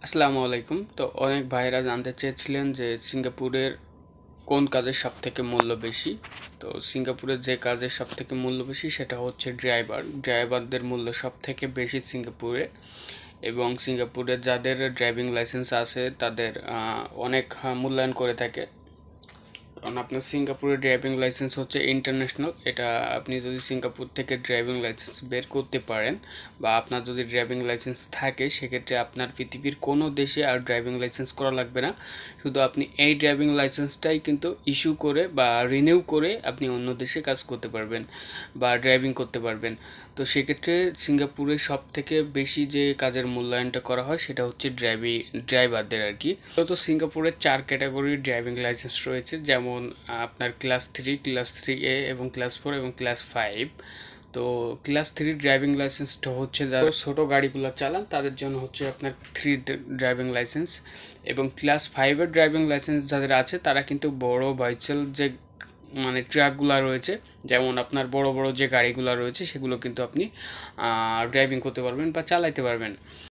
আসসালামু আলাইকুম। তো অনেক ভাইরা জানতে চেয়েছিলেন যে সিঙ্গাপুরের কোন কাজের সবথেকে মূল্য বেশি। তো সিঙ্গাপুরের যে কাজের সবথেকে মূল্য বেশি সেটা হচ্ছে ড্রাইভারদের মূল্য সবথেকে বেশি সিঙ্গাপুরে। এবং সিঙ্গাপুরে যাদের ড্রাইভিং লাইসেন্স আছে তাদের অনেক মূল্যায়ন করে থাকে। কারণ আপনার সিঙ্গাপুরের ড্রাইভিং লাইসেন্স হচ্ছে ইন্টারন্যাশনাল। এটা আপনি যদি সিঙ্গাপুর থেকে ড্রাইভিং লাইসেন্স বের করতে পারেন বা আপনার যদি ড্রাইভিং লাইসেন্স থাকে, সেক্ষেত্রে আপনার পৃথিবীর কোনো দেশে আর ড্রাইভিং লাইসেন্স করা লাগবে না। শুধু আপনি এই ড্রাইভিং লাইসেন্সটাই কিন্তু ইস্যু করে বা রিনিউ করে আপনি অন্য দেশে কাজ করতে পারবেন বা ড্রাইভিং করতে পারবেন। তো সেক্ষেত্রে সিঙ্গাপুরে সব থেকে বেশি যে কাজের মূল্যায়নটা করা হয় সেটা হচ্ছে ড্রাইভারদের আর কি। তো সিঙ্গাপুরের 4 ক্যাটাগরির ড্রাইভিং লাইসেন্স রয়েছে, যেমন আপনার ক্লাস 3 এ এবং ক্লাস 4 এবং ক্লাস 5। তো ক্লাস 3 ড্রাইভিং লাইসেন্সটা হচ্ছে যারা ছোটো গাড়িগুলো চালান তাদের জন্য হচ্ছে আপনার 3 ড্রাইভিং লাইসেন্স। এবং ক্লাস 5-এর ড্রাইভিং লাইসেন্স যাদের আছে তারা কিন্তু বড় ভেহিকল যে মানে ট্রাকগুলো রয়েছে, যেমন আপনার বড় বড় যে গাড়িগুলো রয়েছে সেগুলো কিন্তু আপনি ড্রাইভিং করতে পারবেন বা চালাইতে পারবেন।